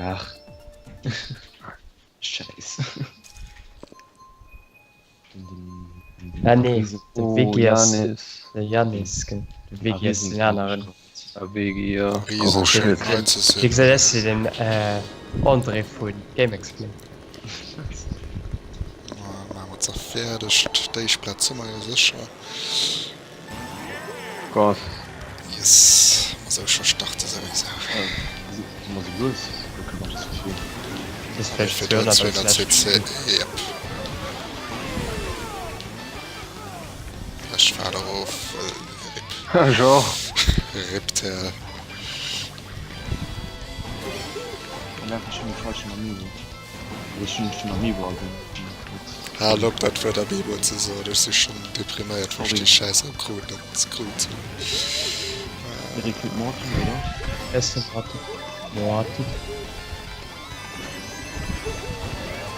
Ach. Scheiße. Ah nee, der Wiki ist... Janis. Der Janis, der Wiki ist den anderen. Wegi, ja. Riesen Oh shit. Wie gesagt, das ist den André von Game Explain. Machen wir uns auch fertig. Deichplatz immer ja sicher. Gott. Yes. Man soll schon starten, so wie gesagt. Was ist los? Du kannst das Gefühl. Das ist vielleicht Für 200 200 CC. Ja. Ich fahr darauf. Ja. Rippt er. Ja, schon die falsche Amiibo. Das ist schon Amiibo, also. Ha, look, das wird Amiibo zu so. Das ist schon deprimiert, wo ich die Scheiße am Krut. Das ist gut. Erik mit Morten, oder? Essen hatte. Morten.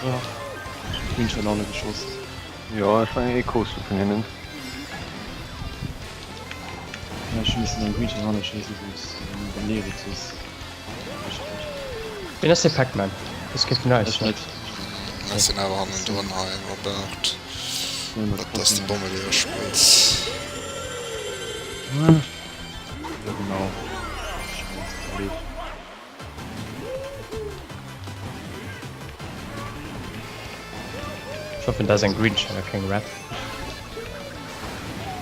Ja. Ich bin schon alle geschossen. Ja, ich war eh Kosten von hinten. Ja, ich muss den Green schon alle schießen, wo es beim Leben ist. Bin das der Pac-Man? Das geht nice. Das ist nicht. Das sind aber an den Dornheim, aber das ist die Bombe, die er spielt. Ja, genau. Scheiße, Ich hoffe, da ist ein Green Shadow, kein Rap.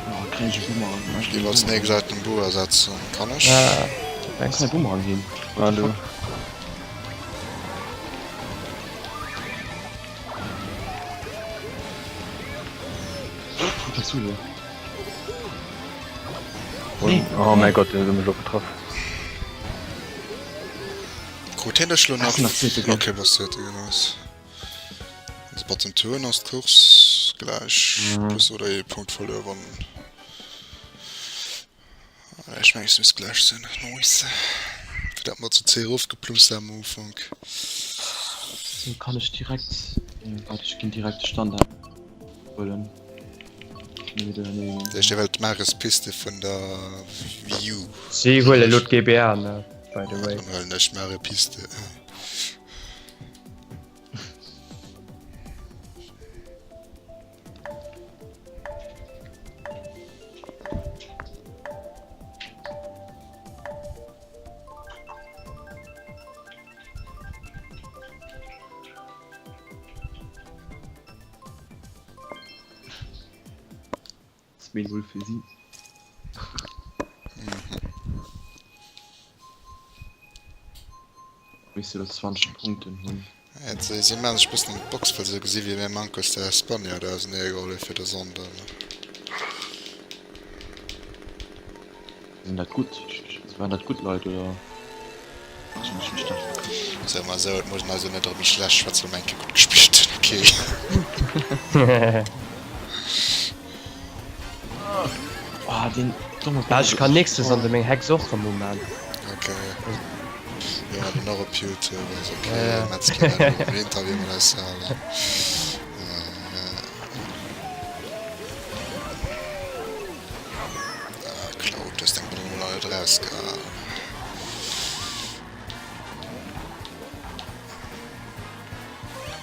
ja, krieg ich Boomerang. Ich will als nächstes den Buch ersetzen. Kann ich? Ja, Kannst du einen Boomerang geben? Ja, du. Was du dir? Und, oh mein Gott, den sind wir doch getroffen. Gut, hinter Schluss Ach, nach Zete, Okay, was wird genau ist. Also bei dem Turn aus Kurs gleich plus oder je Punkt verloren. Ich meine, es muss gleich sein. Nice. Da hat man zu 10 aufgeplust am Anfang. So kann ich direkt. Warte, ich kann direkt Standard holen. Nee. Der ist die Weltmeerespiste von der View. sie holen Lot GBR, ne? By the way. Weil nicht mehr Piste. Das will wohl für sie. Willst du das 20 Punkte holen? Jetzt sind wir ein bisschen Boxversuch, wie wir Mankos der Spanier, der ist eine Rolle für die Sonde. Sind das gut? Waren das gut, Leute, oder? Ich bin nicht verstanden. Sag mal so, das muss also nicht darum schlecht, was du Manke gut gespielt. Okay. Oh, den dummen Ja, ich kann nächstes an dem Hack suchen, Moment. Okay. Ja, die noch Pute, was okay. Ja, ja. Jetzt kann ich im Interview mal das sagen. Cloud, das denkt man nur noch nicht raus.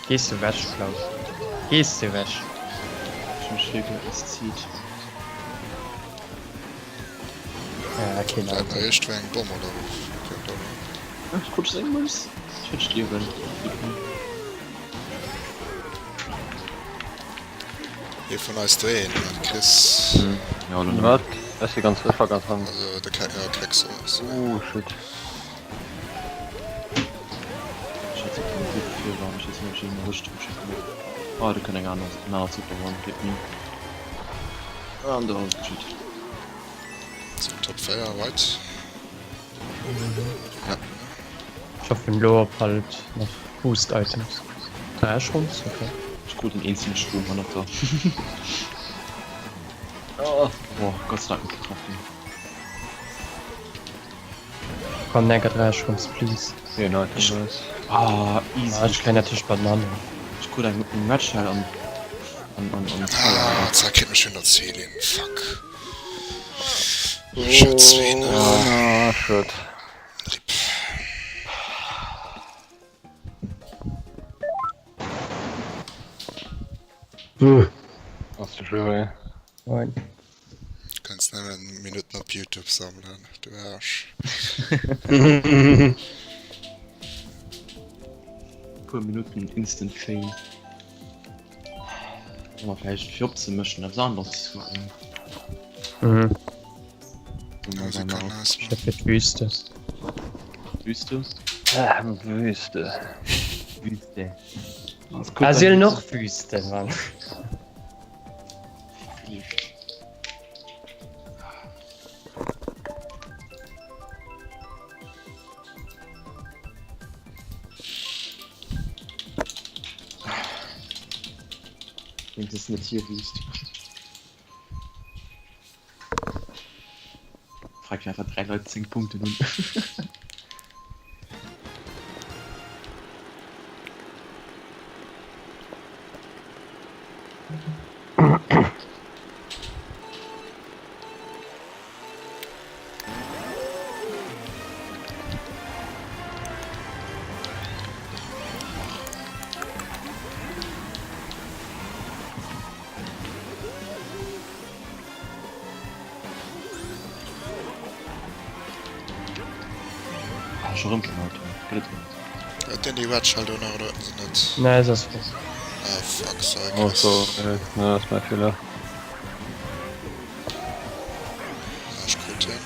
Gehst du wäsch, Klaus? Gehst du wäsch? Ich muss schicken, es zieht. Ja, okay, Da hat Leute. man echt wegen Bomb oder was? Ach, ich kurz sagen muss. Ich hätte stirben. Hier von uns drehen, Chris. Ja, oder nicht? Was? Das ist die ganze Treffer ganz an. Also, der kriegst du was. Oh shit. Ich hatte keinen Blick für, warum ich jetzt nicht in die Richtung schicke. Oh, der kann ja gar nicht. Na, super, man geht nie. Ah, und da ist geschickt. So, Top 4, right? Ja. Ich hoffe, im Lob halt noch Boost-Items. 3 Schrumpf, okay. Ich gucke den einzelnen Strom noch da. Oh, boah, Gott sei Dank getroffen. Komm, Neger 3 Schrumpf, please. Nee, nein, Ich- das ist. Ah, easy. Ja, ich kann natürlich Bananen. Ich gucke einen guten Matchteil an. Ah, jetzt kriegt man schön erzählen. Fuck. Schatzwähne. Ah, shit. Rip. Hast du schon, Moin. Kannst nicht mehr Minuten auf YouTube sammeln. Du Arsch. Ein paar Minuten Instant Fame. Aber vielleicht 14 möchten etwas anderes machen. Mhm. Also kann das mal. Chef mit Wüste. Wüste? Wüste. Wüste. Asyl noch Wüste, Mann. Das ist nicht hier Wüste. Frag mich einfach 3 Leute 10 Punkte nun. Ah, schon rumgemacht. Ja, denn die Watschhalter noch oder sind nicht. Nein, ist das so. Ah, fuck, sag Oh, so, ne, das ist mein Fehler. Ich gut hin.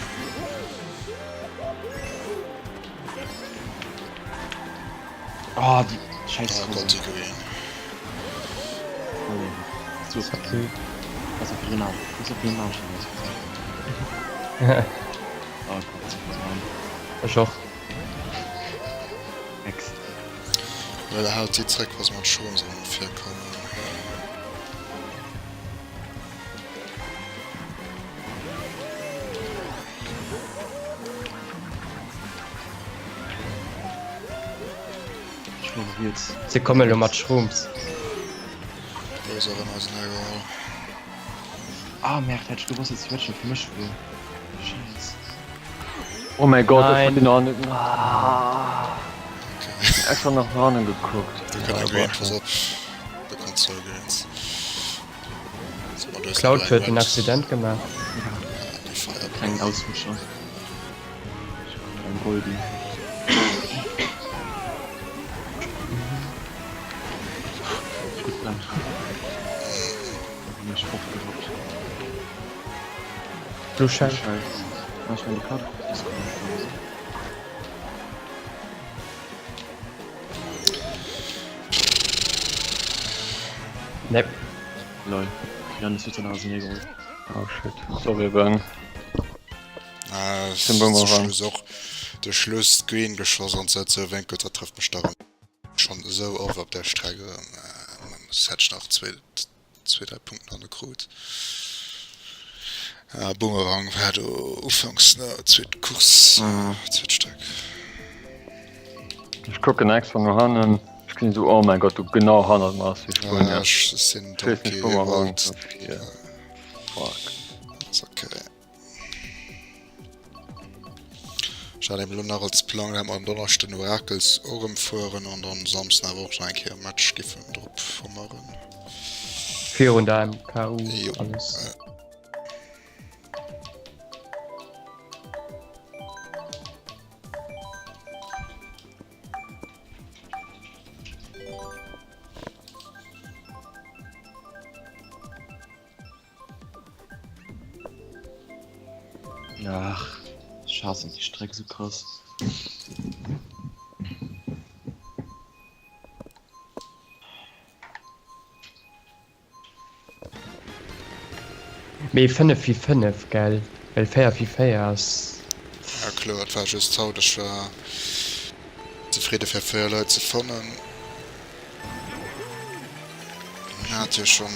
Ah, die Scheiße. Ah, Gott, die Green. So, Okay. was auf ihren Namen? Was auf ihren Namen stehen? Oh Gott, was war Ich auch. Ex. Weil er halt die Dreck, was man schon so ungefähr kommen. Ich glaube jetzt. Sie kommen nur mit Schrums. Größeren als egal. Ah, merkt, hätte ich gewusst, dass ich heute schon für mich spiele. Scheiße. Oh mein Gott, Nein. ich hab die noch nicht. Ah, extra nach vorne geguckt. Du kannst Ja, Green, aber- pass auf. Du kannst so Greens. So, man löst Cloud nur wird ein ein Red. Accident gemacht. Ja, die Feier. Kein Ausrutscher. Ein Golden. Gut lang. Ich hab gehabt. Blue Shell. Scheiße. Manchmal die Karte. Das ist gut. Ne, Lol. Jan ist jetzt eine Nase geholt. Oh shit. Sorry, Ben. Ah, das Den ist Bumerang. der Schluss auch. Der Schluss Green geschossen und seit so wenn Götter trifft mich daran. Schon so auf der Strecke. Das hätte ich noch 2-3 Punkte an der Krut. Ja, Bumerang war du Ufangs, ne, zweiten Kurs, zweiten Stück. Ich gucke next von mir an und ich bin so, oh mein Gott, du genau 100 Maß wie vorhin. Ja, Ja, ich sind ich weiß okay nicht, wo man war. gewollt. Ja. Fuck. Ist okay. Ich hatte im Lunar als Plan, haben wir am Donnerstag den Orakels Ohren fahren und dann Samstag auch schon ein Kehr Match gefunden drauf von Maren. 400 im KU. Jo. Alles. Ach, scheiße, die Strecke so krass. Me 5 wie 5, gell? Weil fair wie fair ist. Ja klar, das war just so, das war zufrieden für 4 Leute zu finden. Ja, hat ja schon,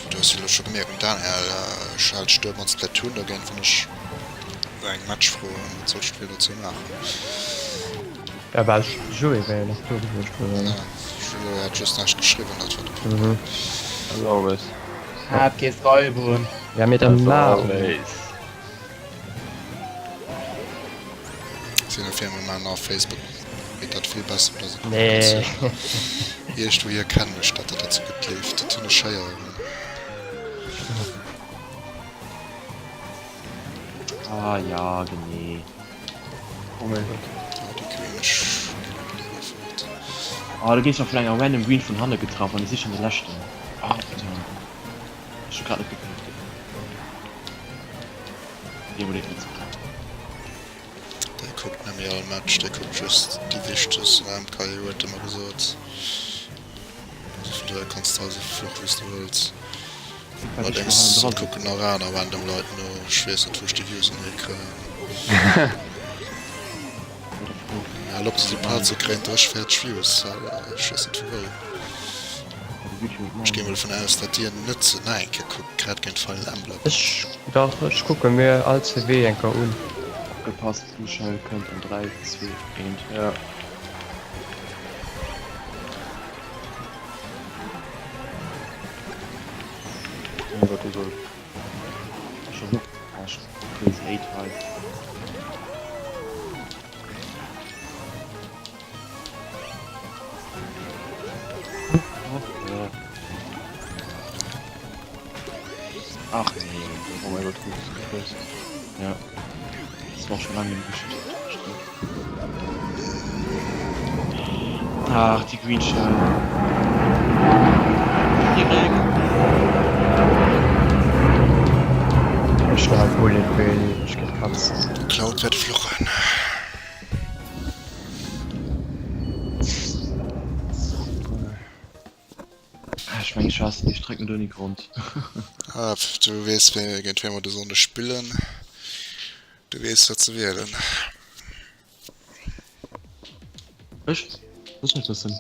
du hast ja schon gemerkt, Daniel, Charles Stürmer und Splatoon, da gehen von ich ein Match froh, um so Spiel dazu machen. Er war Joey, weil noch tot Ja, wurde. Jules hat just nicht geschrieben, das war der Mhm. As always. Hab geht's Rollbohn. Ja, mit dem As Namen. always. sind auf jeden Fall mal auf Facebook. Geht das viel besser oder so. Nee. Erst wo ihr kann statt dazu geklebt eine Scheier Ah ja, nee. Oh mein Gott. die Queen Ah, du gehst auf vielleicht random Green von Hanne getroffen und das ist schon der letzte. Ah, bitte. Ich hab gerade nicht geguckt. Hier wurde ich nicht so. der guckt nämlich all Match der guckt just die wichtes MK heute mal gesagt da kannst du also fluch wie du willst allerdings gucken nach ran aber an dem Leuten nur schwer sind durch die Views und ja, ob sie die Part so krennt durch fährt Views ich gehe mal von aus dass die nütze nein guckt gerade kein Fall anbleibt Ich gucke mir als CW enker un. Gepasst, Zuschauer könnt in 3, 2, 1. Ja. Oh Gott, oh Gott. Schon. Arsch. Chris 8 halt. Ja. Ach nee. Oh mein Gott, das ist Ja. Das war schon lange nicht geschickt. Ach, die Green Shell. Ich war Bullet Bill, ich geh Katzen. Cloud wird fluchen Ich meine, Chance, die strecken du nicht rund. ah, du weißt wenn irgendwann mal so eine spielen du weißt was zu werden Echt? Was ist das denn?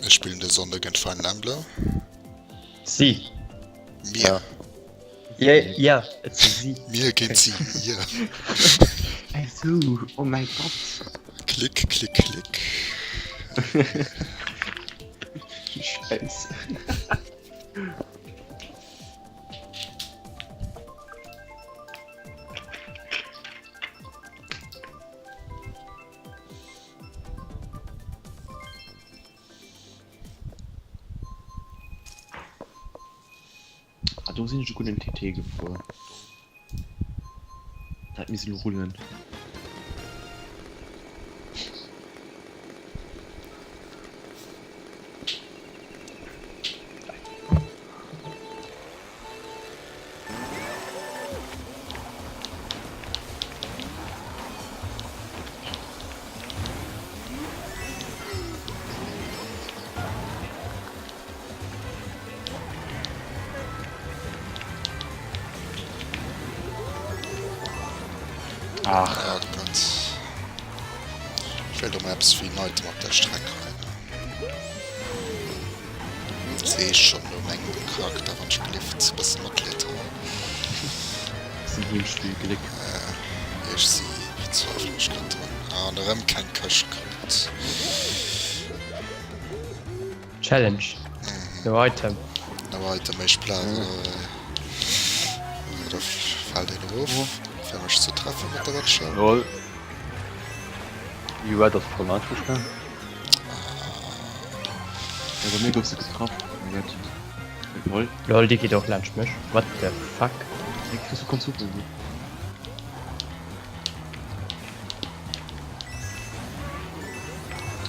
wir spielen der Sonne gegen feinen Ambler Sie. mir Ja, es ist sie. mir gehen sie ja Also, oh mein Gott. klick klick klick Scheiße. Ah, du sind schon gut in TT gefahren. Da hat ein bisschen rollen. Ach, ja Gott fällt um Apps wie heute auf der Strecke sehe ich schon nur Mengen Charakter von Splift bis Mitglied sind die im Spiel gelegt. ich sie Zweifelsschritt anderem kein Cash kommt Challenge. No Item. aber heute mich plan oder fall den Ruf für mich zu treffen mit der Watcher Lol. Wie war das von Anfang an? Ja, bei mir gibt's nichts drauf. Oh Gott. Lol. Lol, die geht auch Lunch mich. What the fuck? Hey, Chris, du kommst super gut.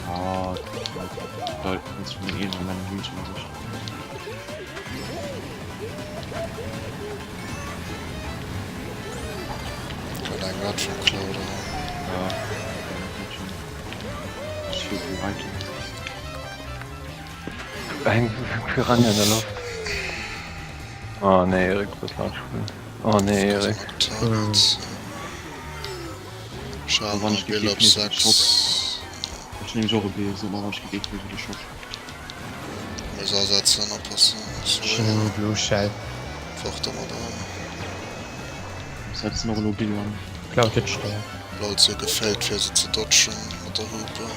Ah, lol. Jetzt bin ich in meinem Wünschen erwischt. von einem Rad von Cloud Ja. Ich will viel weiter. Ein Piranha in der Luft. Oh ne, Erik wird laut spielen. Oh ne, Erik. Schade, Wann man ich will gekickt, auf nicht 6 Ich nehme so okay, so mal was gekickt, wie du schaffst. muss ersetzen oppassen Schön Blue Shell. focht immer da Das hat jetzt noch ein Lobby an. Cloud jetzt steuer. laut so gefällt für sie zu dodgen mit der Hupe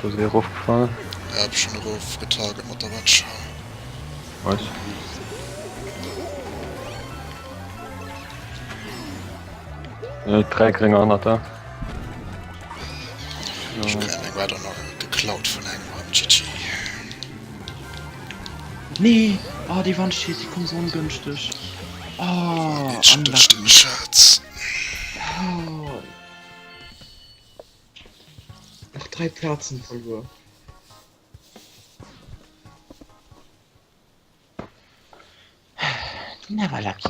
Du hast hier raufgefahren. er hab schon Ruf getarget mit der Watcher Was? 3 Kringer an da. Ich kann eng weiter noch geklaut von einem am GG. Nee! Oh, die Wand steht, die kommt so ungünstig. Oh, Jetzt stürzt den Schatz. Oh. Ach, 3 Platzen verloren. Never lucky.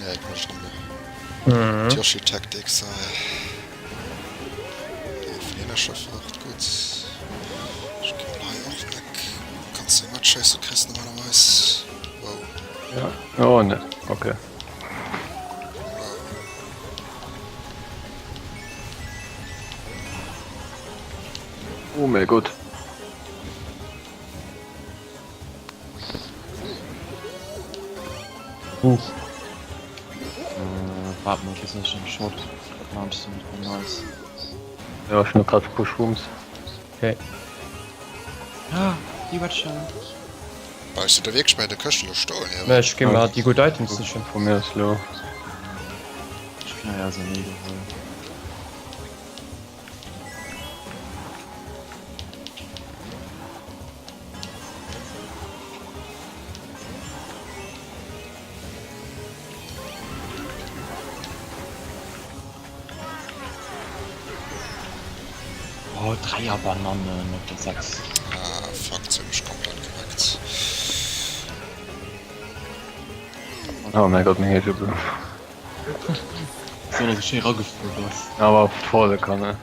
Ja, ich möchte Mhm. Yoshi Taktik sei. Die Fehlerschaft macht gut. Ich kann mal auch weg. Kannst du immer Scheiße kriegst normalerweise. Wow. Ja. Oh ne, okay. Oh mein Gott. Warte mal, das ist schon ein Shot. Launchst du mit nice. Ja, ich nur gerade Push-Rooms. Okay. Ah, die wird schon. Weißt du, der Weg bei der Köchel gestohlen, ja? Na, ich geh mal die Good Items sicher. Von mir ist low. Ich kann ja so nie geholt. Oh, 3er Banane mit der 6. Ah, fuck, ziemlich komplett geweckt. Oh mein Gott, mir geht übel. So, dass ich hier rausgeführt hast. Aber volle Kanne.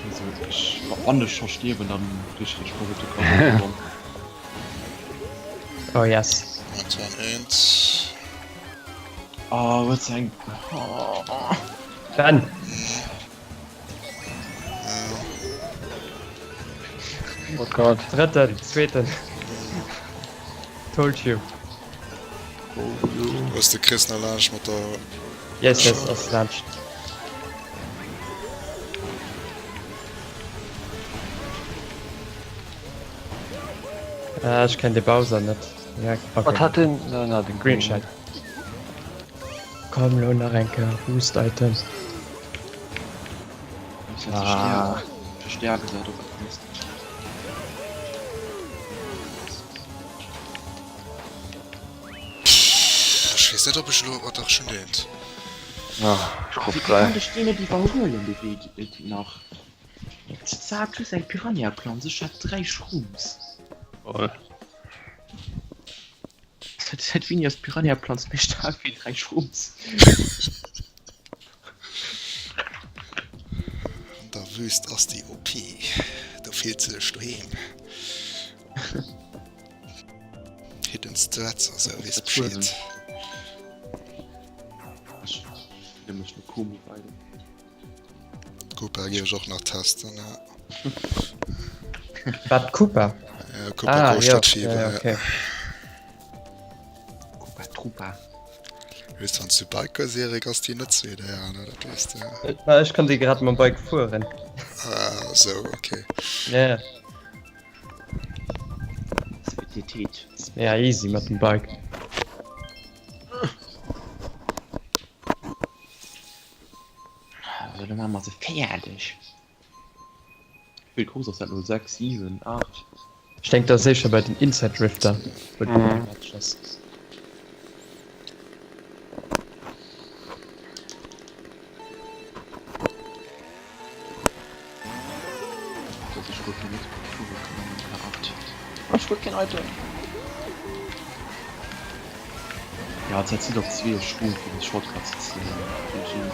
Also, ich ordentlich verstehe, wenn dann richtig Produkte kommen. Oh yes. Momentan 1. Oh, was ein. Oh, oh. Dann. Oh Gott. Dritten, zweiten. Told you. Wo ist der Chris noch Lunch mit der... Yes, yes, aus Lunch. Ich kenn den Bowser nicht. Ja, okay. Was hat denn? Na, den Green Shot. Komm, Lohnerränke, Boost Item. Ich jetzt verstärken, sei du kannst. Ich weiß nicht, ob ich nur doch schon lehnt. Ja, ich guck Wie gleich. kann ich denen die Bauholen die nach? Jetzt sagt es ein Piranha-Plan, sich hat 3 Shrooms. Voll. Das hat wie das Piranha-Plan mehr stark wie 3 Shrooms. Da wüst aus die OP. Da fehlt sie daheim. Hidden Strats, also wie es besteht. Ich nehme mich eine Kuh beide. Cooper gehe ich auch noch testen, ja. Bad Cooper. Ja, Cooper Großstadt Fieber, ja, okay. Kupa Trupa. Willst du uns die Biker-Serie hast die nicht wieder, ja, ne, das weißt du, ja. Na, ich kann die gerade mit dem Bike fahren. Ah, so, okay. Ja, Solidität. ja, easy mit dem Bike. Alter, dann machen wir sie fertig. Wie groß ist das? Nur 6, 7, 8. Ich denke, da sehe ich ja bei den Inside Drifter. Wo die Mhm. Matches. Das ist wirklich nicht gehabt. Ich will kein Item. Ja, jetzt hat sie doch 2 Schuhe für den Shortcut zu ziehen.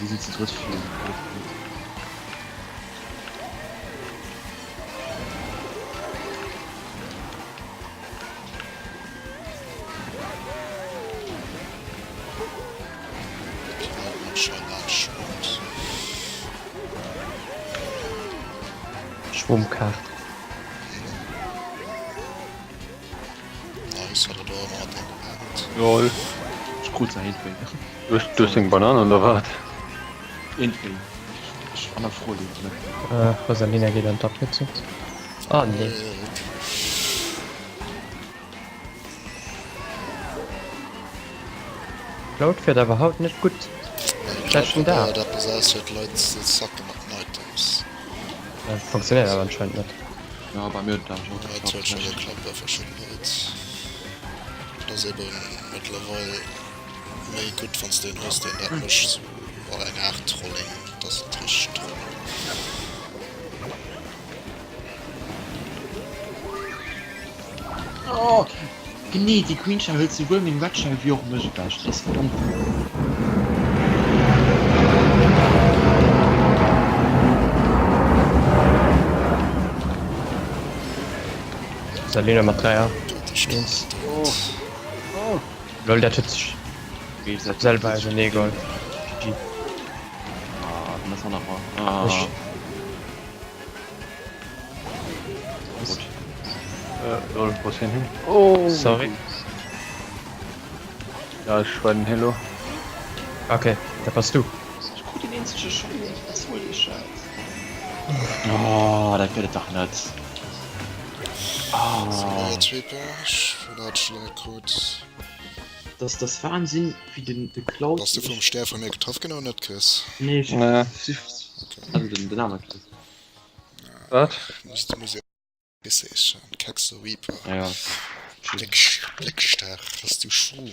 Sie sind zu dritt viel. Schon anschwimmt. Schwummkart. Nice, hat er da mal den Lol. Ich kurz hinbringen. Durch den Bananen oder was? Irgendwie. Ich war noch froh, ne? Rosalina geht dann doppelt zu. Oh nee. Cloud fährt aber haut nicht gut. Bleib schon da. Da besaß halt Leute Sacken mit Items. Ja, funktioniert aber anscheinend nicht. Ja, bei mir da ich auch Ja, geklappt. hat schon geklappt bei verschiedenen Leuten. Das ist eben mittlerweile mehr gut von den hast, den das nicht so war eine Art Trolling. Das ist richtig Trolling. Oh! Nee, die Queen Shell hältst du wohl mit dem Red Shell wie auch möglich. Das ist verdammt. Rosalina macht 3er. Das stimmt. Lol, der tut sich Wie gesagt, selber, also nee, Gold. GG. Ah, dann müssen wir noch mal. Ich- Gut. Lol, wo ist hin? Oh! Sorry. Ja, ich war den Hello. Okay, da passt du. Ich guck die nächste schon. Was soll die Scheiße? Oh, das wird doch nicht. Ah, Ja, Tweeper, vielleicht schlag gut. das Wahnsinn wie den Cloud. Hast du vom Stern von mir getroffen genau nicht, Chris? Nee, ich. Nee. Also den Namen. Was? Muss ja. Bisse ist schon. Kackst du Reaper. Ja, ja. Blickstark, hast du Schuh.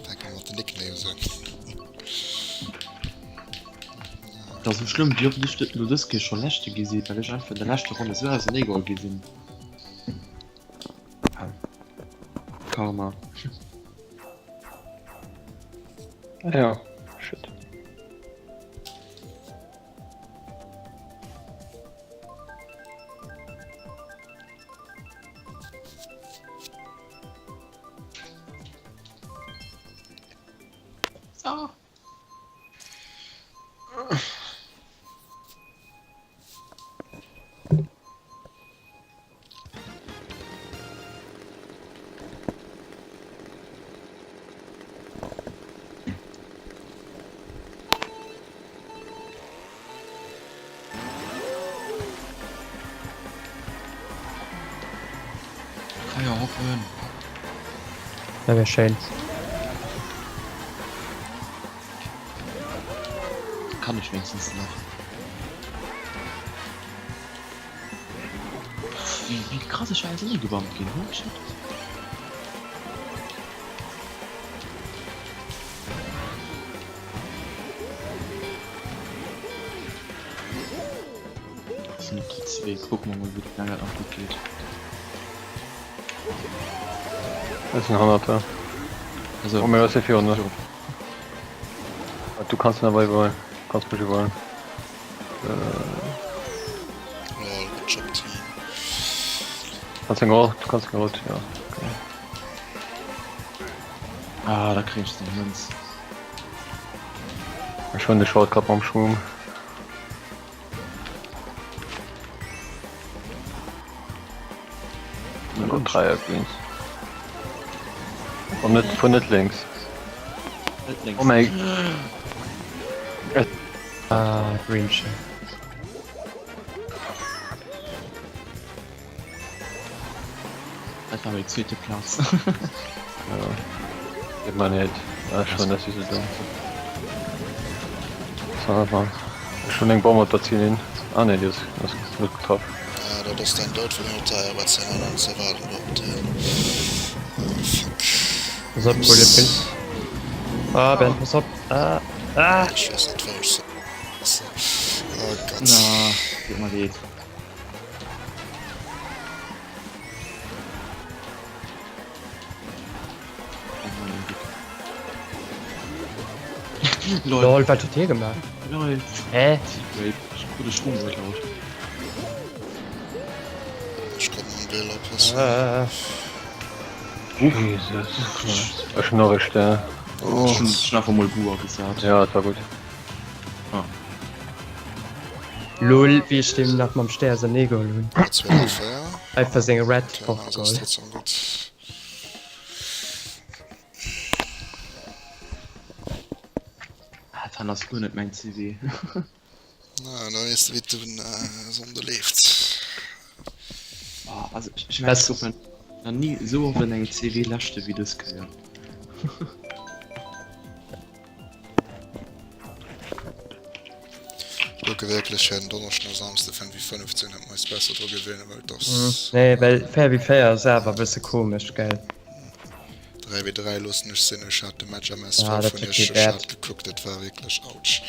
Da kann man den Nickname sein. Das ist so schlimm, wie oft ich nur das schon letzte gesehen, weil ich einfach in der letzten Runde so als Ego gesehen. Karma. Ja. Shit. So. Kann ja aufhören. Ja, wäre schön. Kann ich wenigstens noch. Wie krass ist Scheiße nie gebombt gehen, ne? Shit. Das sind die 2. Gucken wir mal, wie die lange noch gut geht. Das ist ein 100er. Also, Oh, mir was ist 400. Du kannst ihn dabei wollen. Kannst mich wollen. Lol, good job, Team. Kannst du ihn rot, ja. Okay. ah, da kriegst du den Münz. Ich bin der Shortcut am Schwung. Und noch 3er Greens. Von nicht links. Oh mein. Ah, Green Shell. Das war der 2. Platz. Ja. Geht man nicht. Ja, schon, dass ich so dumm. So, aber schon den Baum unterziehen hin. Ah ne, die ist gut getroffen. Ja, das ist dein Deut für den Teil, aber es ist ein anderes erwarten. Was hat wohl der Pin? Ah, Ben, was hat? Ich weiß nicht, warum ich so... Oh Gott. Na, wie immer geht. Lol. Lol, was hat der gemacht? Lol. Hä? Rape. Gute Strom geklaut. Ich kann noch ein Bild abpassen. Jesus Christ. Das ist noch recht, Oh. Schon einfach mal Bua gesagt. Ja, das war gut. Lol, wie ich dem nach meinem Stern sein Ego lol. Jetzt wäre ich fair. Einfach singen Red Okay, also ist Popcorn. trotzdem gut. Dann hast du nicht mein CV. Na, da ist wie du so lebt. Boah, also ich weiß nicht, ob man nie so auf ein CV laschte wie das gehört. Ich denke wirklich, wir hätten Donnerstag Samstag von wie 15 hätten wir es besser drüber gewinnen, weil das Nee, weil fair wie fair selber ein bisschen komisch, gell? 3v3 lustig sind. Ich hatte den Match am SV Ja, das von tut ihr mir schon leid. geguckt, das war wirklich ouch.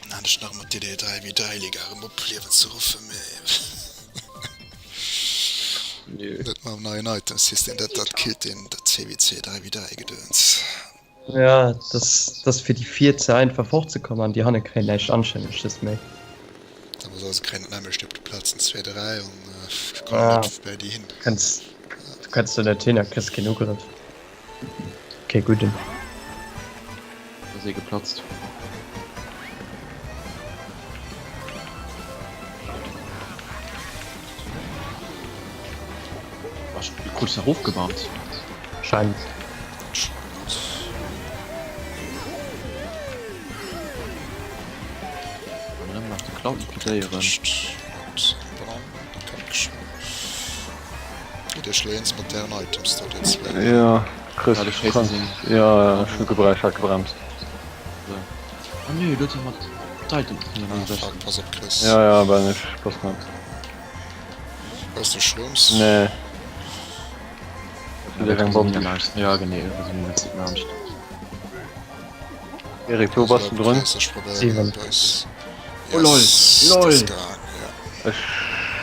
Dann hatte ich noch mal die 3v3-Liga probiert zu rufen, Nö. das mal im neuen Item-System, das killt den der CWC 3v3-Gedöns. Ja, das für die 14 einfach fortzukommen, an die Hanne kein leicht anständig ist mehr. Aber so kein Name stirbt Platz in 2-3 und ich Ah. komme nicht bei die hin. Du kannst du der Trainer kriegst genug oder? Okay, gut. Dann. Da ist sie geplatzt. War schon kurz nach hochgebaut. Scheint. Und dann macht die Cloud die Playerin. Der schlägt moderne Items dort jetzt. Ja, Chris, Ja, die Scheiße kannst, sind- ja, schon gebremst, hat gebremst. Ah nö, das hat Zeit im Fuck, pass auf, Chris. Ja, ja, aber nicht, passt nicht. Weißt du, Schlums? Nee. Ja, Der das Bomben. ist nice. Ja, genau, das ist letztes Mal nicht. Erik, du warst du drin? Steven. Oh, lol. Lol. Ich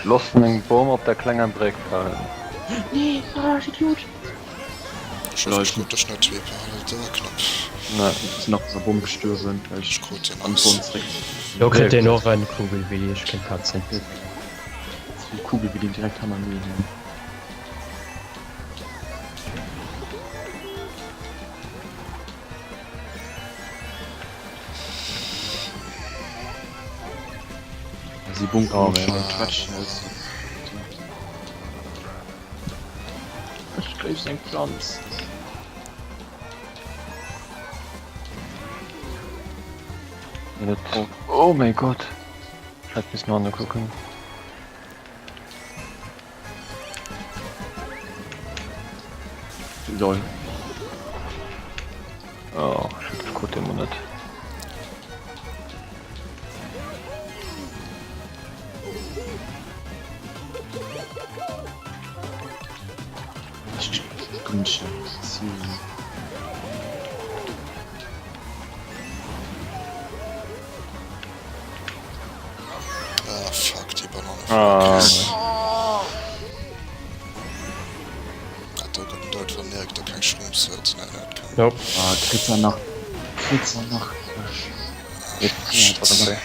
lass einen Baum auf der kleinen Break fallen. Nee, ah, Idiot. Ich gut, das ist nicht Tweeper, Alter, knapp. Nein. Das ist noch so rumgestören, weil ich Ich gut den an aus. Sonst Du könnt den noch eine Kugel wie ich kein Katzen. die Kugel wie den direkt haben wir nie. Sie bunkern Oh, auch schon man. und Quatsch. Ich krieg sein Pflanz. Oh mein Gott. Ich hab bis noch angucken. Lol. Oh, ich hab gut im Monat. Günsche. Ah, fuck, die Banane. Ah. Hat er gerade dort vermerkt, da kein Schrums wird. Nein, nein, kein. Nope. Ah, Kritzer nach. Kritzer nach. Jetzt, warte.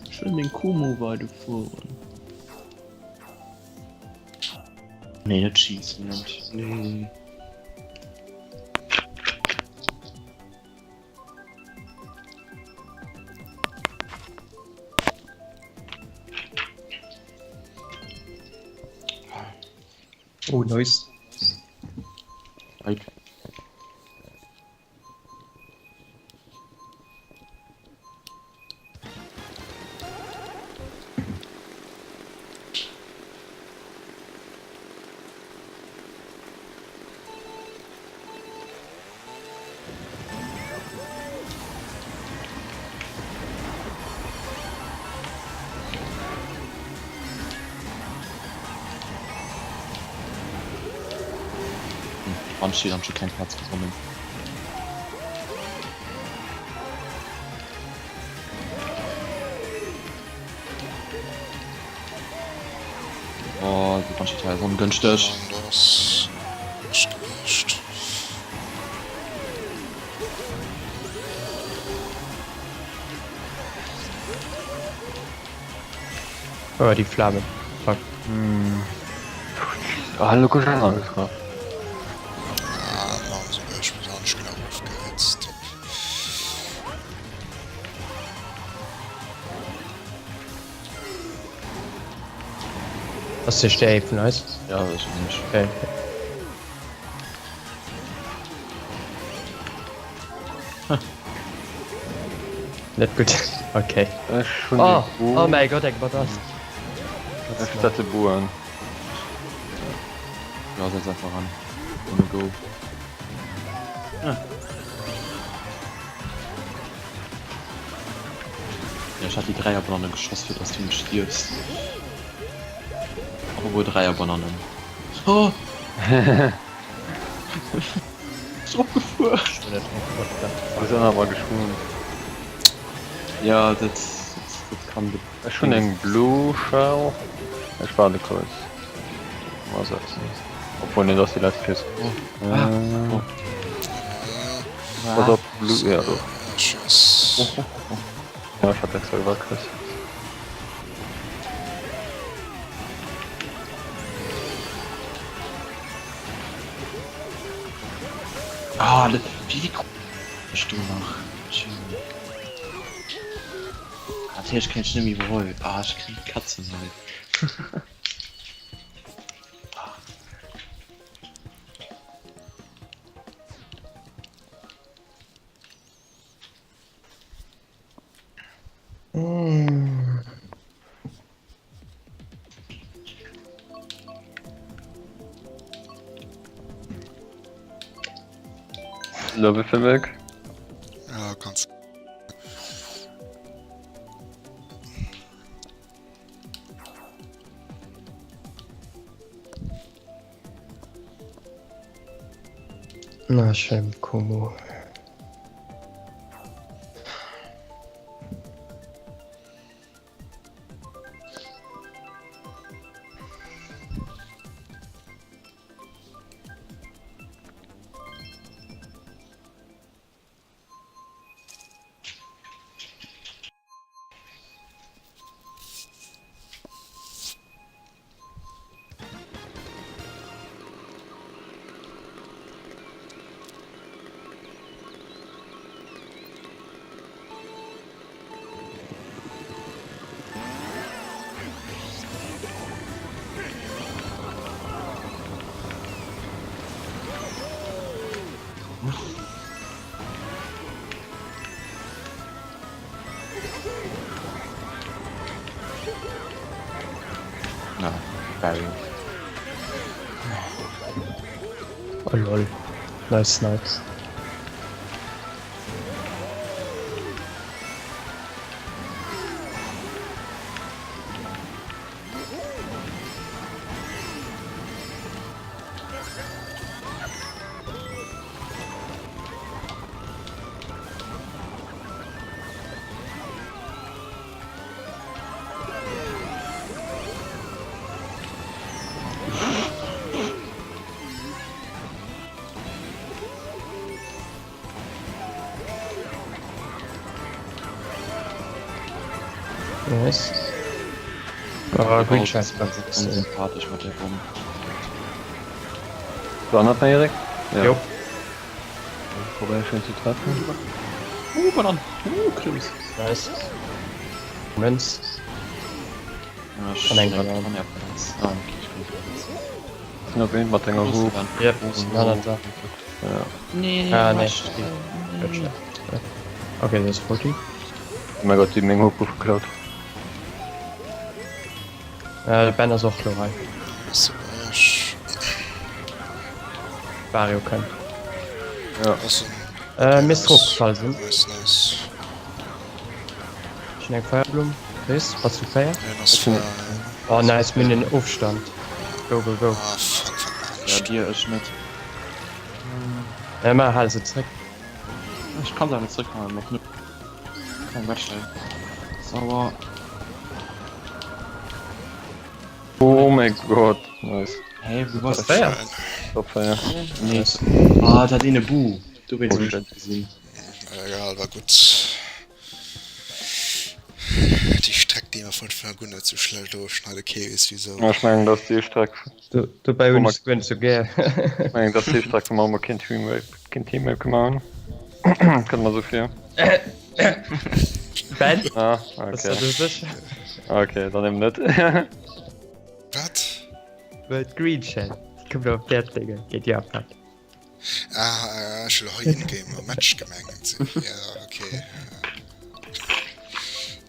Schön den Kumu weiter vor. Nee, das schießt nicht. Nee. Oh, nice. Like. Steht am schon keinen Platz gewonnen. Oh, die ganze Teil so ungünstig. Anders. Ist gemischt. Oh, die Flamme. Fuck. Hallo, gut schon angefangen. Ah, machen sie mir schon nicht genau aufgeheizt. Das ist der Ape, nice. Ja, das ist nicht. Okay. Nicht gut. Okay. Das ist schon Oh, die Buh. oh mein Gott, ich war das. Das ist das die Buhren. Ja, setz einfach ran. Ohne Go. Ja, ich hatte die Dreierbananen geschossen, für das du nicht stirbst. Obwohl Dreierbananen. Oh! Ist abgefuhr! Wir sind aber geschwungen. Ja, das kann... Das ist schon ein Blue Shell. Ich warte kurz. Was sagst du? Obwohl, ne, das ist die letzte Kiste. Oh. Oder Blue, ja doch. Ja, Schuss. Ja, ich hab extra überkriegt. Ah, wie bist du noch? Schön. Hatte ich kein Schnimmi wohl. Ah, ich krieg Katzen halt. Level für weg. Ja, ganz. Na, schön, Kumo. Na, Barry. Oh lol. Nice, nice. Nice. Oh, Green Chest ganz unsympathisch mit der rum. So, hat man Erik? Ja. Jo. Vorbei schön zu treffen. Bananen! Krims! Nice. Moment. Ja, Kann ein schlecht, Bananen. kann ja Platz. Ah, okay, ich bin Platz. noch wen, was denkst du? Yep, na. Ja. Nee, Ah, nee. was? Wird schlecht. Okay, das ist 40. Oh mein Gott, die Menge Hupe geklaut. Der Banner ist auch glorreich. So, ich. Vario kann. Ja. Also, Mistdruck, falls sind. nice. Schnell Feuerblumen. Chris, was du feier? Ja, das war. Oh, nice, mit den Aufstand. Go, go, go. Ah, fuck, Ja, dir ist nicht. Mal Halse zurück. Ich kann da nicht zurückfahren, noch nicht. Kein Wettstellen. Sauber. Oh mein Gott, nice. Hey, wie Was war's? feier? Top Feier. Nee. Ah, da hat eine Bu. Du willst Oh, nicht shit. gesehen. Egal, war gut. Die Strecke, die wir von Anfang an zu schnell durchschneiden, okay, ist wie so. Ja, ich meine, dass die Strecke, Du bei uns gewinnt so gern. ich meine, dass die Strecke machen wir kein Teamwork machen. Kann man so viel. Ben? Ah, Was okay. ist das? Okay, dann eben nicht. Was? Wird Green Shell. Ich komm da auf der Digga. Geht ja ab. Ah, ich will heute in-game ein Match gemengt. Ja, okay.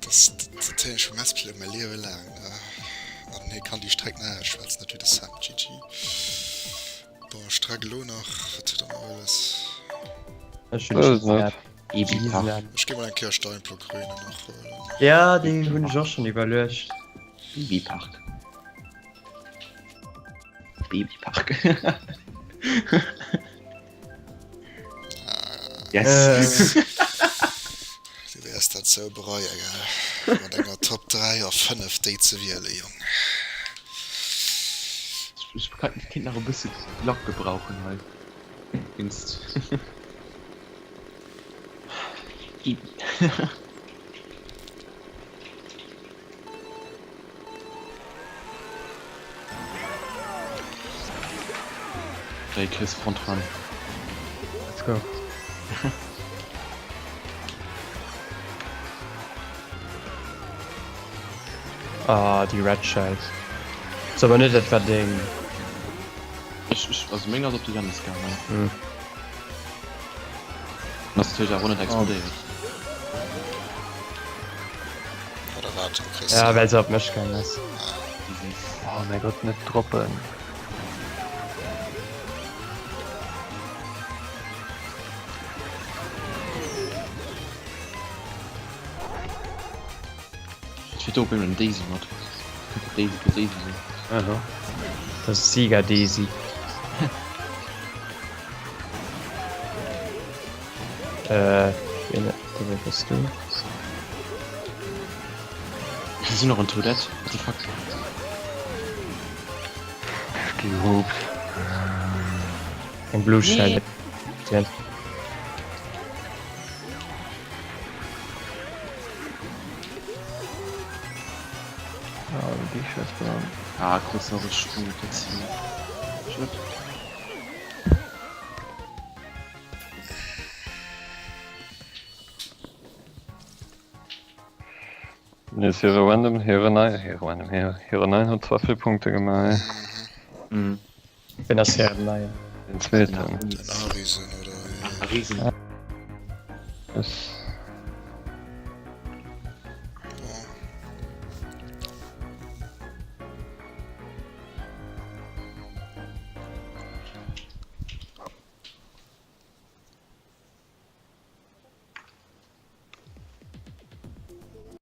Das ist schon Messplay mein Leben lang. Und nee, kann die Strecke nachher schwarz natürlich das Sam GG. Boah, Strecke noch. Was tut er alles? Das ist Das ist schön. nicht. Ebi-Park. Ich geh mal einen Kirchsteinblock grüne nachholen. Ja, den bin ich auch schon überlöscht. Ebi-Park. Babypark. Yes. Du wärst das so bereuen, gell? Mit einer Top 3 auf 5 Date zu wählen, Junge. Ich kann noch ein bisschen Block gebrauchen, halt. Inst. Ebi. Der Chris Front ran. Let's go. Ah, die Red Shells. Ist aber nicht etwa Ding. Also mega, als ob die Janis gar nicht. Hm. Das ist natürlich auch nicht explodiert. Oder warte, Chris. Ja, weil sie auf mich kann das. Oh mein Gott, nicht droppen. Ich hätte auch einen Daisy Mod. Daisy für Daisy. Also. Das ist Sieger Daisy. Wen bist du? Die sind noch in Toilette. What the fuck? Gehupt. Ein Blue Shell. Nee. Ah, die Schwester. Ah, kurz noch das Sprung jetzt hier. Shit. Jetzt hier random, hier rein hat 2 Punkte gemacht. Mhm. Ich bin das Herr, naja. Den zweiten. Den Arisen oder. Riesen. Das